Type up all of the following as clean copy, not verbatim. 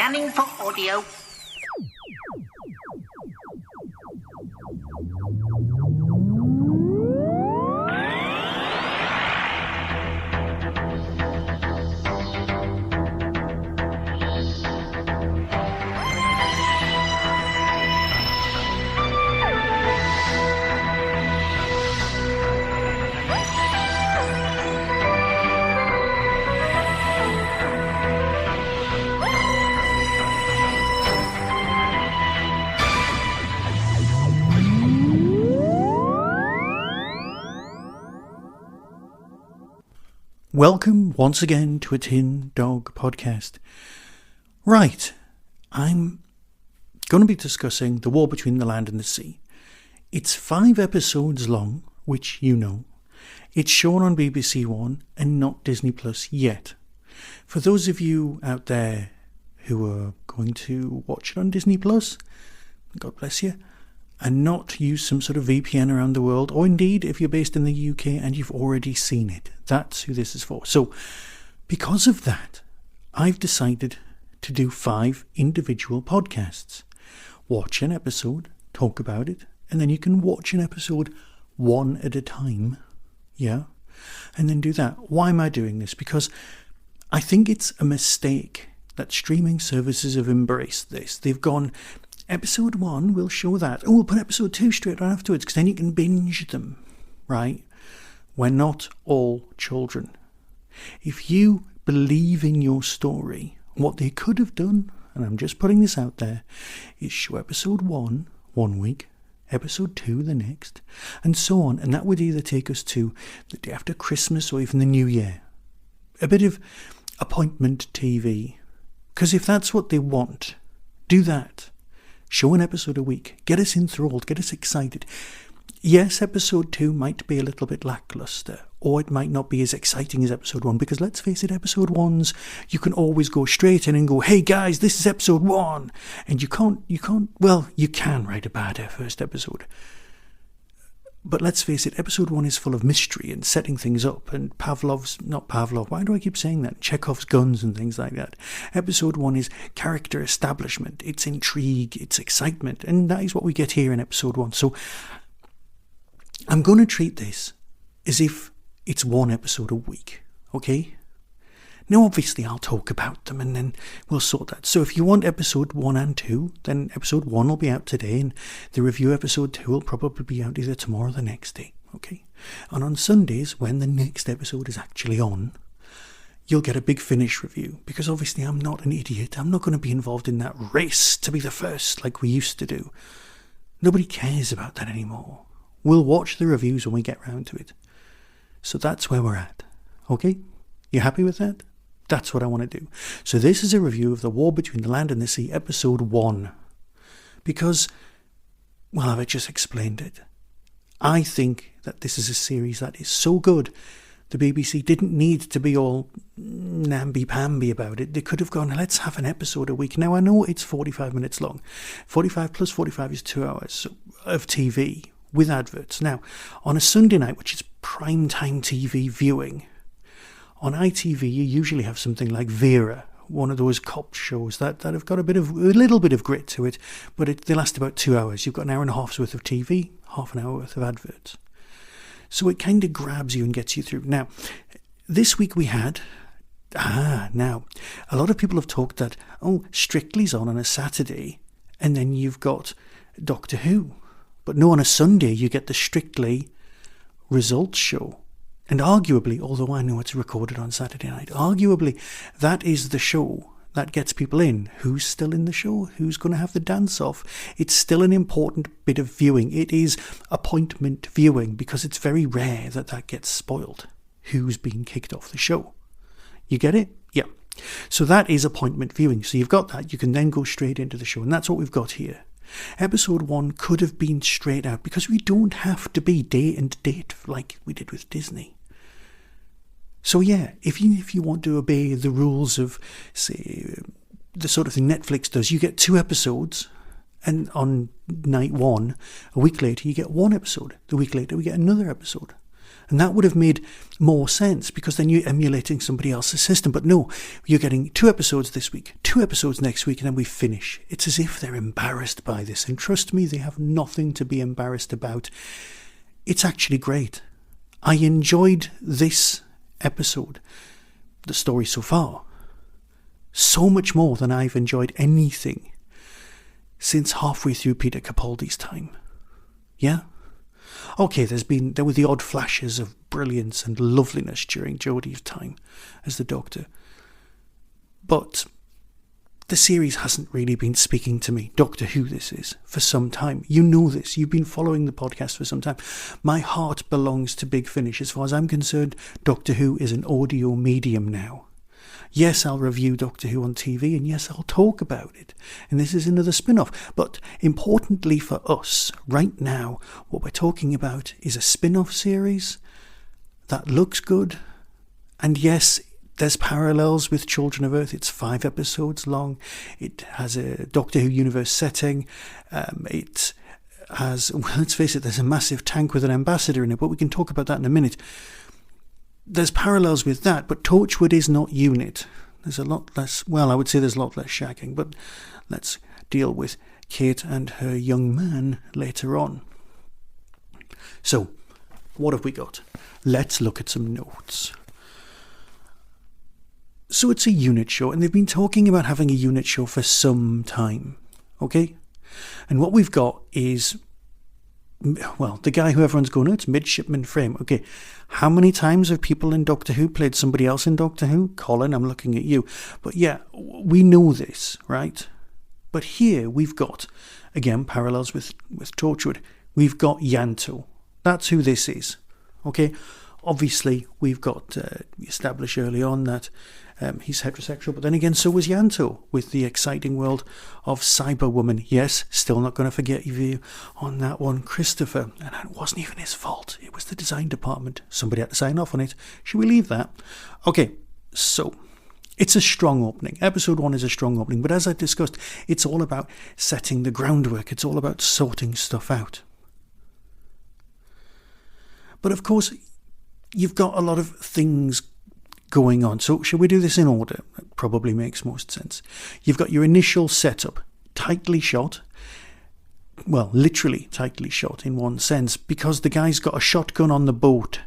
Scanning for audio. Welcome once again to a Tin Dog podcast. Right, I'm going to be discussing the war between the land and the sea. It's 5 episodes long, which you know. It's shown on BBC One and not Disney Plus yet. For those of you out there who are going to watch it on Disney Plus, God bless you, and not use some sort of VPN around the world, or indeed if you're based in the UK and you've already seen it. That's who this is for. So, because of that, I've decided to do 5 individual podcasts. Watch an episode, talk about it, and then you can watch an episode one at a time. Yeah? And then do that. Why am I doing this? Because I think it's a mistake that streaming services have embraced this. They've gone, episode 1, we'll show that. Oh, we'll put episode 2 straight on afterwards, because then you can binge them, right? We're not all children. If you believe in your story, what they could have done, and I'm just putting this out there, is show episode 1 one week, episode 2 the next, and so on. And that would either take us to the day after Christmas or even the New Year. A bit of appointment TV. Because if that's what they want, do that. Show an episode a week. Get us enthralled. Get us excited. Yes, episode 2 might be a little bit lackluster, or it might not be as exciting as episode 1, because let's face it, episode 1s, you can always go straight in and go, hey guys, this is episode 1. And you can write a bad first episode. But let's face it, episode 1 is full of mystery and setting things up, and why do I keep saying that? Chekhov's guns and things like that. Episode 1 is character establishment, it's intrigue, it's excitement, and that is what we get here in episode 1. So I'm going to treat this as if it's 1 episode a week, okay? Now, obviously, I'll talk about them and then we'll sort that. So if you want episode 1 and 2, then episode 1 will be out today, and the review episode 2 will probably be out either tomorrow or the next day, okay? And on Sundays, when the next episode is actually on, you'll get a big finish review, because obviously I'm not an idiot. I'm not going to be involved in that race to be the first like we used to do. Nobody cares about that anymore. We'll watch the reviews when we get round to it. So that's where we're at, okay? You happy with that? That's what I want to do. So this is a review of The War Between the Land and the Sea, episode 1. Because, well, I've just explained it. I think that this is a series that is so good, the BBC didn't need to be all namby-pamby about it. They could have gone, let's have an episode a week. Now, I know it's 45 minutes long. 45 plus 45 is 2 hours of TV with adverts. Now, on a Sunday night, which is prime time TV viewing, on ITV, you usually have something like Vera, one of those cop shows that have got a little bit of grit to it, but they last about 2 hours. You've got an hour and a half's worth of TV, half an hour worth of adverts. So it kind of grabs you and gets you through. Now, this week we had, now, a lot of people have talked that, Strictly's on a Saturday, and then you've got Doctor Who. But no, on a Sunday you get the Strictly results show. And arguably, although I know it's recorded on Saturday night, arguably that is the show that gets people in. Who's still in the show? Who's going to have the dance-off? It's still an important bit of viewing. It is appointment viewing, because it's very rare that gets spoiled. Who's being kicked off the show? You get it? Yeah. So that is appointment viewing. So you've got that. You can then go straight into the show. And that's what we've got here. Episode 1 could have been straight out, because we don't have to be day and date like we did with Disney. So yeah, if you want to obey the rules of, say, the sort of thing Netflix does, you get 2 episodes, and on night 1, a week later, you get 1 episode. The week later, we get another episode. And that would have made more sense, because then you're emulating somebody else's system. But no, you're getting 2 episodes this week, 2 episodes next week, and then we finish. It's as if they're embarrassed by this. And trust me, they have nothing to be embarrassed about. It's actually great. I enjoyed this episode, the story so far, so much more than I've enjoyed anything since halfway through Peter Capaldi's time. Yeah? Okay, there were the odd flashes of brilliance and loveliness during Jodie's time as the Doctor. But the series hasn't really been speaking to me, Doctor Who this is, for some time. You know this. You've been following the podcast for some time. My heart belongs to Big Finish. As far as I'm concerned, Doctor Who is an audio medium now. Yes, I'll review Doctor Who on TV, and yes, I'll talk about it. And this is another spin-off. But importantly for us, right now, what we're talking about is a spin-off series that looks good. And yes, there's parallels with Children of Earth. It's 5 episodes long. It has a Doctor Who universe setting. It has, well, let's face it, there's a massive tank with an ambassador in it, but we can talk about that in a minute. There's parallels with that, but Torchwood is not UNIT. There's a lot less, well, I would say there's a lot less shagging, but let's deal with Kate and her young man later on. So, what have we got? Let's look at some notes. So it's a UNIT show, and they've been talking about having a UNIT show for some time, okay? And what we've got is, well, the guy who everyone's going, oh, it's Midshipman Frame. Okay, how many times have people in Doctor Who played somebody else in Doctor Who? Colin, I'm looking at you. But yeah, we know this, right? But here we've got, again, parallels with Torchwood. We've got Yanto. That's who this is, okay? Obviously, we've got established early on that he's heterosexual, but then again, so was Yanto with the exciting world of Cyberwoman. Yes, still not going to forget you on that one, Christopher. And it wasn't even his fault. It was the design department. Somebody had to sign off on it. Should we leave that? Okay, so it's a strong opening. Episode 1 is a strong opening, but as I discussed, it's all about setting the groundwork. It's all about sorting stuff out. But of course, you've got a lot of things going on. So shall we do this in order? That probably makes most sense. You've got your initial setup, tightly shot. Well, literally tightly shot in one sense, because the guy's got a shotgun on the boat.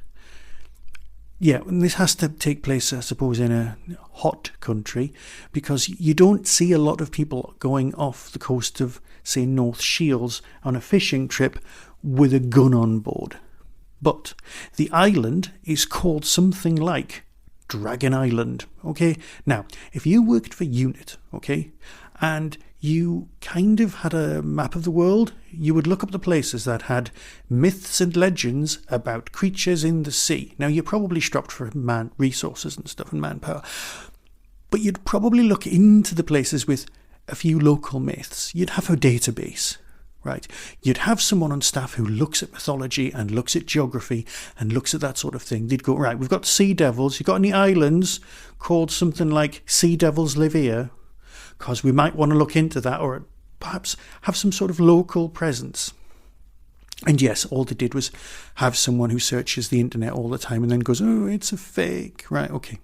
Yeah, and this has to take place, I suppose, in a hot country, because you don't see a lot of people going off the coast of, say, North Shields on a fishing trip with a gun on board. But the island is called something like Dragon Island, okay? Now, if you worked for UNIT, okay, and you kind of had a map of the world, you would look up the places that had myths and legends about creatures in the sea. Now, you're probably strapped for resources and stuff and manpower, but you'd probably look into the places with a few local myths. You'd have a database. Right, you'd have someone on staff who looks at mythology and looks at geography and looks at that sort of thing. They'd go, right, we've got sea devils. You got any islands called something like Sea Devils Live Here? Because we might want to look into that, or perhaps have some sort of local presence. And yes, all they did was have someone who searches the internet all the time and then goes, oh, it's a fake. Right, okay.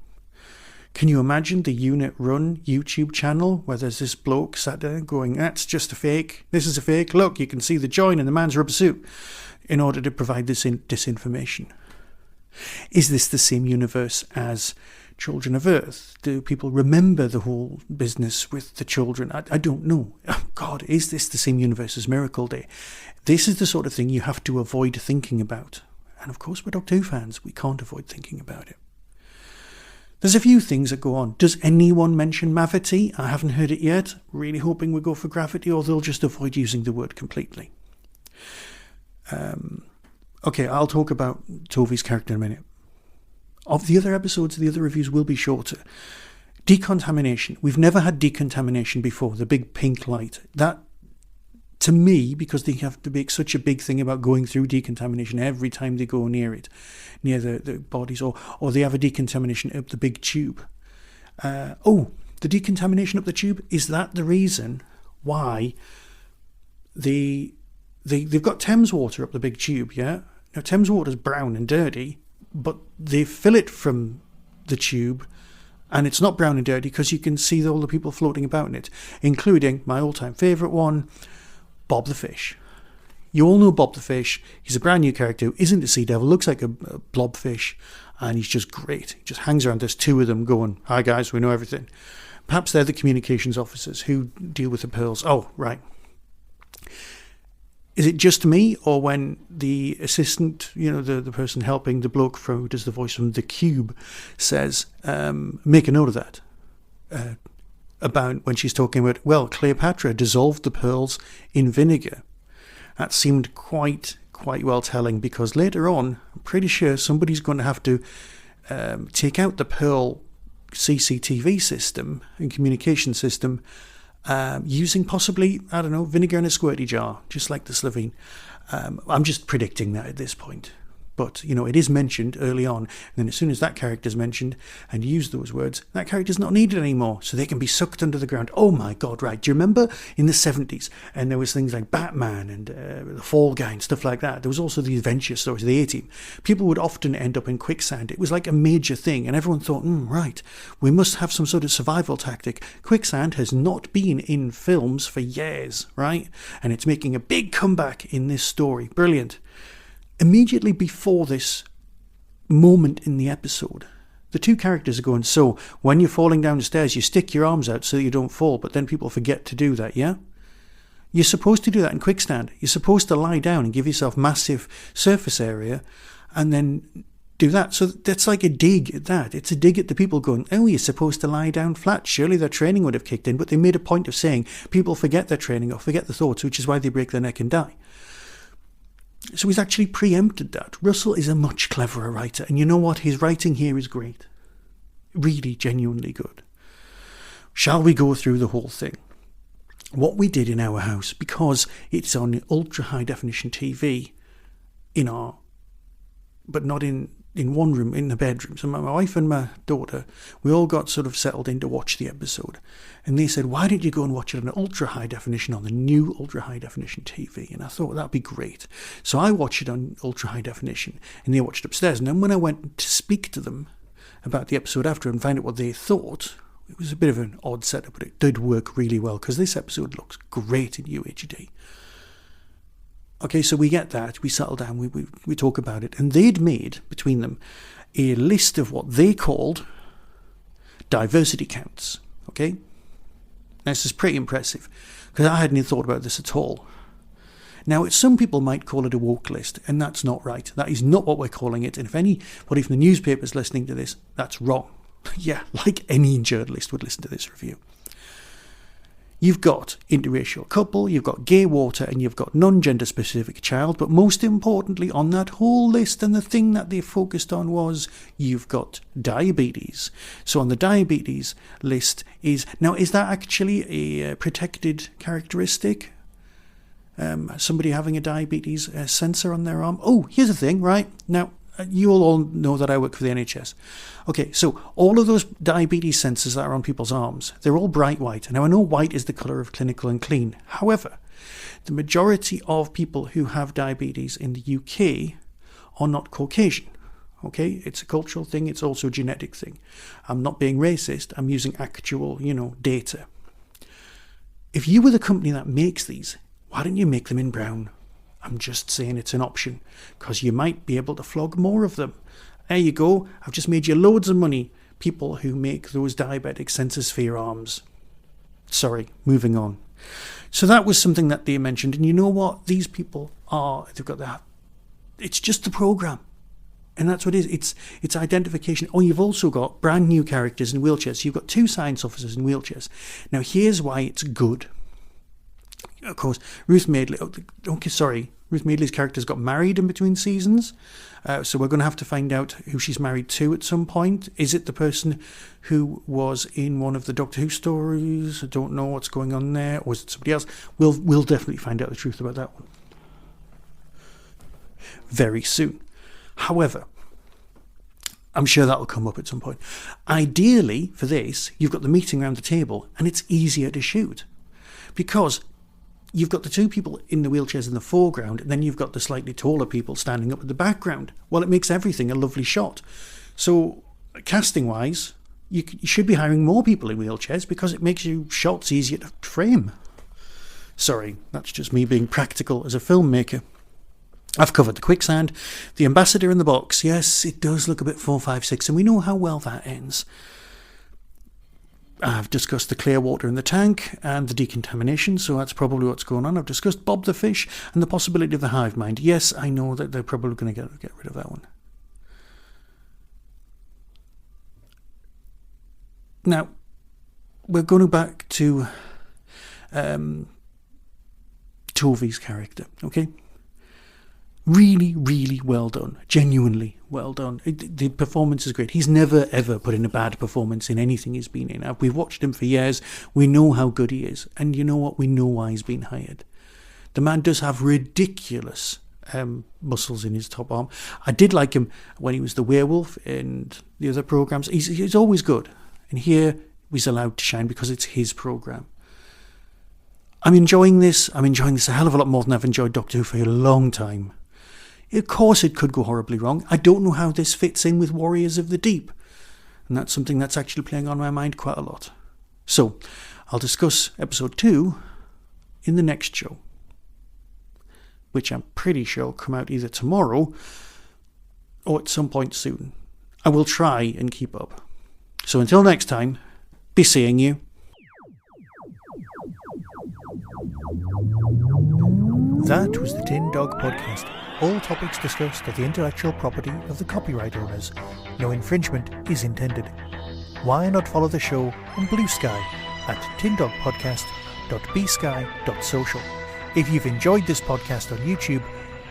Can you imagine the UNIT-run YouTube channel where there's this bloke sat there going, that's just a fake, this is a fake, look, you can see the join in the man's rubber suit, in order to provide this disinformation? Is this the same universe as Children of Earth? Do people remember the whole business with the children? I don't know. Oh, God, is this the same universe as Miracle Day? This is the sort of thing you have to avoid thinking about. And of course, we're Doctor Who fans, we can't avoid thinking about it. There's a few things that go on. Does anyone mention Mavity? I haven't heard it yet. Really hoping we go for Gravity, or they'll just avoid using the word completely. Okay, I'll talk about Tovi's character in a minute. Of the other episodes, the other reviews will be shorter. Decontamination. We've never had decontamination before. The big pink light. That, to me, because they have to make such a big thing about going through decontamination every time they go near it, near the bodies, or they have a decontamination up the big tube. The decontamination up the tube, is that the reason why they've got Thames water up the big tube, yeah? Now, Thames water's brown and dirty, but they fill it from the tube, and it's not brown and dirty because you can see all the people floating about in it, including my all-time favourite one, Bob the Fish. You all know Bob the Fish. He's a brand new character who isn't a sea devil, looks like a blobfish, and he's just great. He just hangs around. There's two of them going, "Hi guys, we know everything." Perhaps they're the communications officers who deal with the pearls. Oh, right. Is it just me, or when the assistant, the person helping the bloke who does the voice from The Cube says, make a note of that, about when she's talking about, well, Cleopatra dissolved the pearls in vinegar. That seemed quite well telling, because later on, I'm pretty sure somebody's going to have to take out the pearl CCTV system and communication system, using possibly, I don't know, vinegar in a squirty jar, just like the Slovene. I'm just predicting that at this point. But, it is mentioned early on, and then as soon as that character's mentioned and used those words, that character's not needed anymore, so they can be sucked under the ground. Oh my God, right. Do you remember in the 70s, and there was things like Batman and the Fall Guy and stuff like that? There was also the adventure stories, the A-Team. People would often end up in quicksand. It was like a major thing, and everyone thought, right, we must have some sort of survival tactic. Quicksand has not been in films for years, right? And it's making a big comeback in this story. Brilliant. Immediately before this moment in the episode, the two characters are going, so when you're falling down the stairs, you stick your arms out so that you don't fall, but then people forget to do that, yeah? You're supposed to do that in quicksand. You're supposed to lie down and give yourself massive surface area and then do that. So that's like a dig at that. It's a dig at the people going, oh, you're supposed to lie down flat. Surely their training would have kicked in, but they made a point of saying people forget their training or forget the thoughts, which is why they break their neck and die. So he's actually preempted that. Russell is a much cleverer writer, and you know what? His writing here is great. Really, genuinely good. Shall we go through the whole thing? What we did in our house, because it's on ultra high definition TV but not in one room, in the bedroom. So my wife and my daughter, we all got sort of settled in to watch the episode. And they said, why didn't you go and watch it on ultra high definition, on the new ultra high definition TV? And I thought, that'd be great. So I watched it on ultra high definition, and they watched upstairs. And then when I went to speak to them about the episode after and find out what they thought, it was a bit of an odd setup, but it did work really well, because this episode looks great in UHD. Okay, so we get that, we settle down, we talk about it, and they'd made, between them, a list of what they called diversity counts, okay? Now, this is pretty impressive, because I hadn't even thought about this at all. Now, some people might call it a woke list, and that's not right. That is not what we're calling it, and if anybody from the newspaper's listening to this, that's wrong. Yeah, like any journalist would listen to this review. You've got interracial couple, you've got gay water, and you've got non-gender specific child, but most importantly on that whole list, and the thing that they focused on, was you've got diabetes. So on the diabetes list is that actually a protected characteristic? Somebody having a diabetes sensor on their arm? Oh, here's the thing, right? Now, you all know that I work for the NHS. Okay, so all of those diabetes sensors that are on people's arms, they're all bright white. Now, I know white is the colour of clinical and clean. However, the majority of people who have diabetes in the UK are not Caucasian. Okay, it's a cultural thing. It's also a genetic thing. I'm not being racist. I'm using actual, data. If you were the company that makes these, why don't you make them in brown? I'm just saying it's an option, because you might be able to flog more of them. There you go. I've just made you loads of money, people who make those diabetic sensors for your arms. Sorry, moving on. So that was something that they mentioned. And you know what? These people they've got that. It's just the program. And that's what it is. It's identification. Oh, you've also got brand new characters in wheelchairs. You've got 2 science officers in wheelchairs. Now, here's why it's good. Of course, Ruth Madeley. Ruth Madeley's character's got married in between seasons, so we're going to have to find out who she's married to at some point. Is it the person who was in one of the Doctor Who stories? I don't know what's going on there, or is it somebody else? We'll definitely find out the truth about that one very soon. However, I'm sure that'll come up at some point. Ideally, for this, you've got the meeting around the table, and it's easier to shoot, because you've got the two people in the wheelchairs in the foreground, and then you've got the slightly taller people standing up at the background. Well, it makes everything a lovely shot. So, casting-wise, you should be hiring more people in wheelchairs because it makes your shots easier to frame. Sorry, that's just me being practical as a filmmaker. I've covered the quicksand, the ambassador in the box. Yes, it does look a bit 456, and we know how well that ends. I've discussed the clear water in the tank and the decontamination, so that's probably what's going on. I've discussed Bob the fish and the possibility of the hive mind. Yes, I know that they're probably going to get rid of that one. Now, we're going back to Tovi's character, okay? Really, really well done. Genuinely well done. The performance is great. He's never, ever put in a bad performance in anything he's been in. We've watched him for years. We know how good he is. And you know what? We know why he's been hired. The man does have ridiculous muscles in his top arm. I did like him when he was the werewolf in the other programs. He's always good. And here he's allowed to shine because it's his program. I'm enjoying this a hell of a lot more than I've enjoyed Doctor Who for a long time. Of course it could go horribly wrong. I don't know how this fits in with Warriors of the Deep. And that's something that's actually playing on my mind quite a lot. So, I'll discuss episode 2 in the next show, which I'm pretty sure will come out either tomorrow or at some point soon. I will try and keep up. So until next time, be seeing you. That was the Tin Dog Podcast. All topics discussed are the intellectual property of the copyright owners. No infringement is intended. Why not follow the show on Blue Sky at tindogpodcast.bsky.social. If you've enjoyed this podcast on YouTube,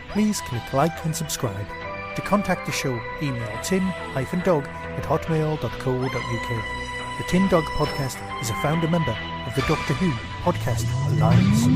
please click like and subscribe. To contact the show, email tin-dog@hotmail.co.uk. The Tin Dog Podcast is a founder member of the Doctor Who Podcast Alliance.